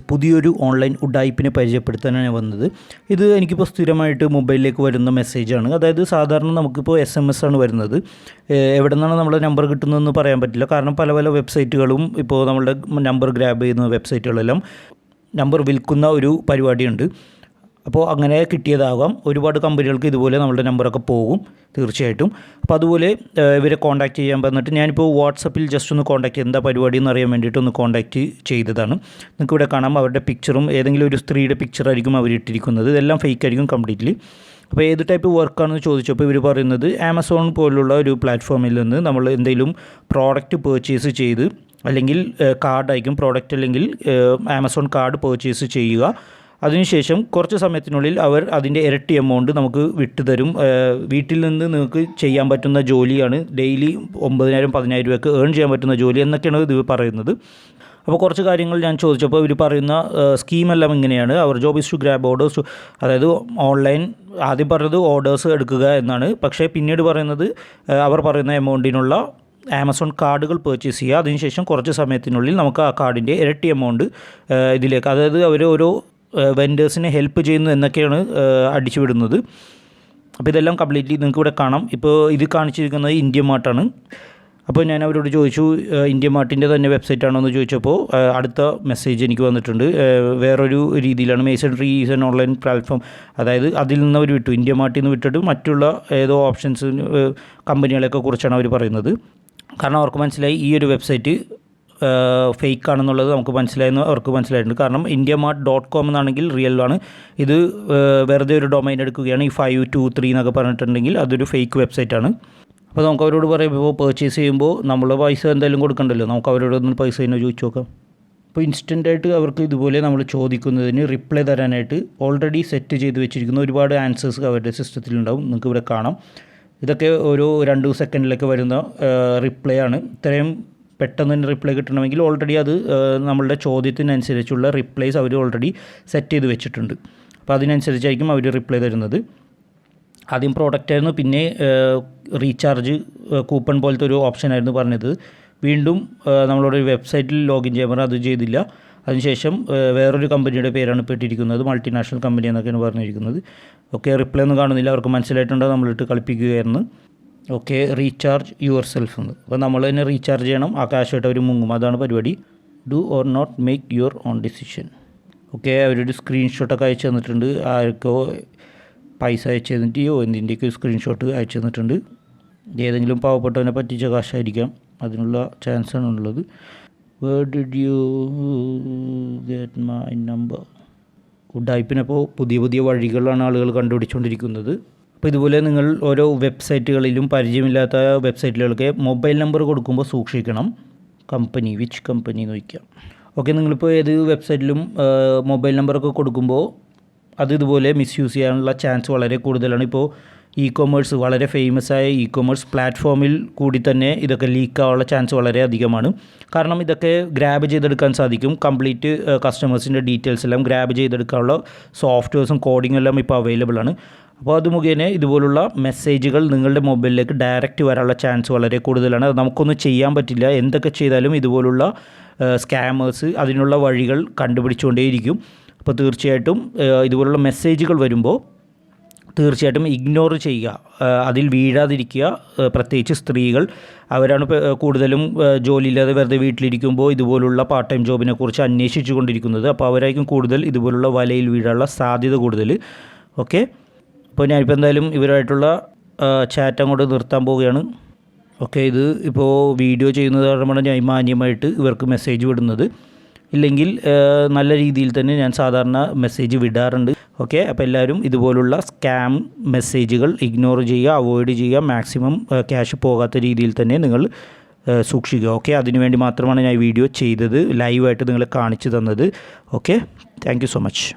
പുതിയൊരു ഓൺലൈൻ ഉഡായിപ്പിനെ പരിചയപ്പെടുത്താനാണ് ഞാൻ വന്നത്. ഇത് എനിക്കിപ്പോൾ സ്ഥിരമായിട്ട് മൊബൈലിലേക്ക് വരുന്ന മെസ്സേജാണ്. അതായത് സാധാരണ നമുക്കിപ്പോൾ SMS ആണ് വരുന്നത്. എവിടെ നിന്നാണ് നമ്മുടെ നമ്പർ കിട്ടുന്നതെന്ന് പറയാൻ പറ്റില്ല. കാരണം പല പല വെബ്സൈറ്റുകളും ഇപ്പോൾ നമ്മളുടെ നമ്പർ ഗ്രാബ് ചെയ്യുന്ന വെബ്സൈറ്റുകളെല്ലാം നമ്പർ വിൽക്കുന്ന ഒരു പരിപാടിയുണ്ട്. അപ്പോൾ അങ്ങനെ കിട്ടിയതാകാം. ഒരുപാട് കമ്പനികൾക്ക് ഇതുപോലെ നമ്മളുടെ നമ്പറൊക്കെ പോകും തീർച്ചയായിട്ടും. അപ്പോൾ അതുപോലെ ഇവരെ കോൺടാക്റ്റ് ചെയ്യാൻ പറഞ്ഞിട്ട് ഞാനിപ്പോൾ വാട്സപ്പിൽ ജസ്റ്റ് ഒന്ന് കോൺടാക്റ്റ് എന്താ പരിപാടി എന്ന് അറിയാൻ വേണ്ടിയിട്ട് ഒന്ന് കോൺടാക്റ്റ് ചെയ്തതാണ്. നിങ്ങൾക്ക് ഇവിടെ കാണാം അവരുടെ പിക്ചറും ഏതെങ്കിലും ഒരു സ്ത്രീയുടെ പിക്ചറായിരിക്കും അവരിട്ടിരിക്കുന്നത്. ഇതെല്ലാം ഫേക്ക് ആയിരിക്കും കംപ്ലീറ്റ്ലി. അപ്പോൾ ഏത് ടൈപ്പ് വർക്കാണെന്ന് ചോദിച്ചപ്പോൾ ഇവർ പറയുന്നത് ആമസോൺ പോലുള്ള ഒരു പ്ലാറ്റ്ഫോമിൽ നിന്ന് നമ്മൾ എന്തെങ്കിലും പ്രോഡക്റ്റ് പർച്ചേസ് ചെയ്ത് അല്ലെങ്കിൽ കാർഡ് അയക്കും, പ്രോഡക്റ്റ് അല്ലെങ്കിൽ ആമസോൺ കാർഡ് പർച്ചേസ് ചെയ്യുക. അതിനുശേഷം കുറച്ച് സമയത്തിനുള്ളിൽ അവർ അതിൻ്റെ ഇരട്ടി എമൗണ്ട് നമുക്ക് വിട്ടുതരും. വീട്ടിൽ നിന്ന് നിങ്ങൾക്ക് ചെയ്യാൻ പറ്റുന്ന ജോലിയാണ്. ഡെയിലി 9,000-10,000 രൂപയ്ക്ക് ഏൺ ചെയ്യാൻ പറ്റുന്ന ജോലി എന്നൊക്കെയാണ് ഇത് പറയുന്നത്. അപ്പോൾ കുറച്ച് കാര്യങ്ങൾ ഞാൻ ചോദിച്ചപ്പോൾ ഇവർ പറയുന്ന സ്കീമെല്ലാം ഇങ്ങനെയാണ്. അവർ job is to grab orders, അതായത് ഓൺലൈൻ ആദ്യം പറഞ്ഞത് ഓർഡേഴ്സ് എടുക്കുക എന്നാണ്. പക്ഷേ പിന്നീട് പറയുന്നത് അവർ പറയുന്ന എമൗണ്ടിനുള്ള ആമസോൺ കാർഡുകൾ പർച്ചേസ് ചെയ്യുക. അതിനുശേഷം കുറച്ച് സമയത്തിനുള്ളിൽ നമുക്ക് ആ കാർഡിൻ്റെ ഇരട്ടി എമൗണ്ട് ഇതിലേക്ക്, അതായത് അവർ ഓരോ വെൻഡേഴ്സിനെ ഹെൽപ്പ് ചെയ്യുന്നു എന്നൊക്കെയാണ് അടിച്ചു വിടുന്നത്. അപ്പോൾ ഇതെല്ലാം കംപ്ലീറ്റ്ലി നിങ്ങൾക്ക് ഇവിടെ കാണാം. ഇപ്പോൾ ഇത് കാണിച്ചിരിക്കുന്നത് ഇന്ത്യ മാർട്ടാണ്. അപ്പോൾ ഞാൻ അവരോട് ചോദിച്ചു ഇന്ത്യ മാർട്ടിൻ്റെ തന്നെ വെബ്സൈറ്റാണോ എന്ന് ചോദിച്ചപ്പോൾ അടുത്ത മെസ്സേജ് എനിക്ക് വന്നിട്ടുണ്ട്. വേറൊരു രീതിയിലാണ്. Masonry is N online platform, അതായത് അതിൽ നിന്ന് അവർ വിട്ടു, ഇന്ത്യ മാർട്ടിൽ നിന്ന് വിട്ടിട്ട് മറ്റുള്ള ഏതോ ഓപ്ഷൻസ് കമ്പനികളെയൊക്കെ കുറിച്ചാണ് അവർ പറയുന്നത്. കാരണം അവർക്ക് മനസ്സിലായി ഈ ഒരു വെബ്സൈറ്റ് ഫേക്ക് ആണെന്നുള്ളത് നമുക്ക് മനസ്സിലായെന്ന് അവർക്ക് മനസ്സിലായിട്ടുണ്ട്. കാരണം indiamart.com എന്നാണെങ്കിൽ റിയൽ ആണ്. ഇത് വെറുതെ ഒരു ഡൊമൈൻ എടുക്കുകയാണ്. ഈ 523 എന്നൊക്കെ പറഞ്ഞിട്ടുണ്ടെങ്കിൽ അതൊരു ഫേക്ക് വെബ്സൈറ്റാണ്. അപ്പോൾ നമുക്ക് അവരോട് പറയുമ്പോൾ പർച്ചേസ് ചെയ്യുമ്പോൾ നമ്മൾ പൈസ എന്തായാലും കൊടുക്കണ്ടല്ലോ, നമുക്ക് അവരോടൊന്ന് പൈസ തന്നെ ചോദിച്ചു നോക്കാം. അപ്പോൾ ഇൻസ്റ്റൻ്റായിട്ട് അവർക്ക് ഇതുപോലെ നമ്മൾ ചോദിക്കുന്നതിന് റിപ്ലൈ തരാനായിട്ട് ഓൾറെഡി സെറ്റ് ചെയ്ത് വെച്ചിരിക്കുന്ന ഒരുപാട് ആൻസേഴ്സ് അവരുടെ സിസ്റ്റത്തിലുണ്ടാവും. നിങ്ങൾക്ക് ഇവിടെ കാണാം. ഇതൊക്കെ ഒരു 2 സെക്കൻഡിലൊക്കെ വരുന്ന റിപ്ലൈ ആണ്. ഇത്രയും പെട്ടെന്ന് തന്നെ റിപ്ലൈ കിട്ടണമെങ്കിൽ ഓൾറെഡി അത് നമ്മളുടെ ചോദ്യത്തിനനുസരിച്ചുള്ള റിപ്ലൈസ് അവർ ഓൾറെഡി സെറ്റ് ചെയ്ത് വെച്ചിട്ടുണ്ട്. അപ്പോൾ അതിനനുസരിച്ചായിരിക്കും അവർ റിപ്ലൈ തരുന്നത്. ആദ്യം പ്രോഡക്റ്റ് ആയിരുന്നു, പിന്നെ റീചാർജ് കൂപ്പൺ പോലത്തെ ഒരു ഓപ്ഷനായിരുന്നു പറഞ്ഞത്. വീണ്ടും നമ്മളോട് വെബ്സൈറ്റിൽ ലോഗിൻ ചെയ്യാൻ പറഞ്ഞാൽ അത് ചെയ്തില്ല. അതിനുശേഷം വേറൊരു കമ്പനിയുടെ പേരാണ് ഇപ്പോൾ ഇട്ടിരിക്കുന്നത്, മൾട്ടിനാഷണൽ കമ്പനി എന്നൊക്കെയാണ് പറഞ്ഞിരിക്കുന്നത്. ഓക്കെ, റിപ്ലൈ ഒന്നും കാണുന്നില്ല. അവർക്ക് മനസ്സിലായിട്ടുണ്ടോ നമ്മളിട്ട് കളിപ്പിക്കുകയായിരുന്നു. ഓക്കെ, റീചാർജ് യുവർ സെൽഫ് എന്ന്. അപ്പോൾ നമ്മൾ തന്നെ റീചാർജ് ചെയ്യണം. ആ ക്യാഷായിട്ട് അവർ മുങ്ങും. അതാണ് പരിപാടി. Do or not make your own decision. Okay, അവരൊരു സ്ക്രീൻഷോട്ടൊക്കെ അയച്ചു തന്നിട്ടുണ്ട്. ആർക്കോ പൈസ അയച്ചു തന്നിട്ടോ എന്തിൻ്റെയൊക്കെ സ്ക്രീൻഷോട്ട് അയച്ചു തന്നിട്ടുണ്ട്. ഏതെങ്കിലും പാവപ്പെട്ടവനെ പറ്റിച്ച കാശായിരിക്കാം, അതിനുള്ള ചാൻസാണ് ഉള്ളത്. Where did you get my number? ഉഡായിപ്പിനപ്പോൾ പുതിയ പുതിയ വഴികളാണ് ആളുകൾ കണ്ടുപിടിച്ചുകൊണ്ടിരിക്കുന്നത്. അപ്പോൾ ഇതുപോലെ നിങ്ങൾ ഓരോ വെബ്സൈറ്റുകളിലും പരിചയമില്ലാത്ത വെബ്സൈറ്റുകൾക്ക് മൊബൈൽ നമ്പർ കൊടുക്കുമ്പോൾ സൂക്ഷിക്കണം. കമ്പനി, വിച്ച് കമ്പനി എന്ന് ചോദിക്കാം. ഓക്കെ, നിങ്ങളിപ്പോൾ ഏത് വെബ്സൈറ്റിലും മൊബൈൽ നമ്പറൊക്കെ കൊടുക്കുമ്പോൾ അത് ഇതുപോലെ മിസ്യൂസ് ചെയ്യാനുള്ള ചാൻസ് വളരെ കൂടുതലാണ്. ഇപ്പോൾ കൊമേഴ്സ്, വളരെ ഫേമസ് ആയ കൊമേഴ്സ് പ്ലാറ്റ്ഫോമിൽ കൂടി തന്നെ ഇതൊക്കെ ലീക്കാവാനുള്ള ചാൻസ് വളരെ അധികമാണ്. കാരണം ഇതൊക്കെ ഗ്രാബ് ചെയ്തെടുക്കാൻ സാധിക്കും. കംപ്ലീറ്റ് കസ്റ്റമേഴ്സിൻ്റെ ഡീറ്റെയിൽസ് എല്ലാം ഗ്രാബ് ചെയ്തെടുക്കാനുള്ള സോഫ്റ്റ്വെയർസും കോഡിങ്ങും എല്ലാം ഇപ്പോൾ അവൈലബിൾ ആണ്. അപ്പോൾ അത് മുഖേന ഇതുപോലുള്ള മെസ്സേജുകൾ നിങ്ങളുടെ മൊബൈലിലേക്ക് ഡയറക്റ്റ് വരാനുള്ള ചാൻസ് വളരെ കൂടുതലാണ്. അത് നമുക്കൊന്നും ചെയ്യാൻ പറ്റില്ല. എന്തൊക്കെ ചെയ്താലും ഇതുപോലുള്ള സ്കാമേഴ്സ് അതിനുള്ള വഴികൾ കണ്ടുപിടിച്ചുകൊണ്ടേയിരിക്കും. അപ്പോൾ തീർച്ചയായിട്ടും ഇതുപോലുള്ള മെസ്സേജുകൾ വരുമ്പോൾ തീർച്ചയായിട്ടും ഇഗ്നോർ ചെയ്യുക, അതിൽ വീഴാതിരിക്കുക. പ്രത്യേകിച്ച് സ്ത്രീകൾ, അവരാണ് കൂടുതലും ജോലിയില്ലാതെ വെറുതെ വീട്ടിലിരിക്കുമ്പോൾ ഇതുപോലുള്ള പാർട്ട് ടൈം ജോബിനെ കുറിച്ച് അന്വേഷിച്ചു കൊണ്ടിരിക്കുന്നത്. അപ്പോൾ അവരായിരിക്കും കൂടുതൽ ഇതുപോലുള്ള വലയിൽ വീഴാനുള്ള സാധ്യത കൂടുതൽ. ഓക്കെ, അപ്പോൾ ഞാനിപ്പോൾ എന്തായാലും ഇവരായിട്ടുള്ള ചാറ്റ് അങ്ങോട്ട് നിർത്താൻ പോവുകയാണ്. ഓക്കെ, ഇത് ഇപ്പോൾ വീഡിയോ ചെയ്യുന്നത് കാരണമാണ് ഞാൻ മാന്യമായിട്ട് ഇവർക്ക് മെസ്സേജ് വിടുന്നത്. ഇല്ലെങ്കിൽ നല്ല രീതിയിൽ തന്നെ ഞാൻ സാധാരണ മെസ്സേജ് വിടാറുണ്ട്. ഓക്കെ, അപ്പോൾ എല്ലാവരും ഇതുപോലുള്ള സ്കാം മെസ്സേജുകൾ ഇഗ്നോർ ചെയ്യുക, അവോയ്ഡ് ചെയ്യുക. മാക്സിമം ക്യാഷ് പോകാത്ത രീതിയിൽ തന്നെ നിങ്ങൾ സൂക്ഷിക്കുക. ഓക്കെ, അതിനുവേണ്ടി മാത്രമാണ് ഞാൻ ഈ വീഡിയോ ചെയ്തത്, ലൈവായിട്ട് നിങ്ങളെ കാണിച്ചു തന്നത്. Okay, thank you so much.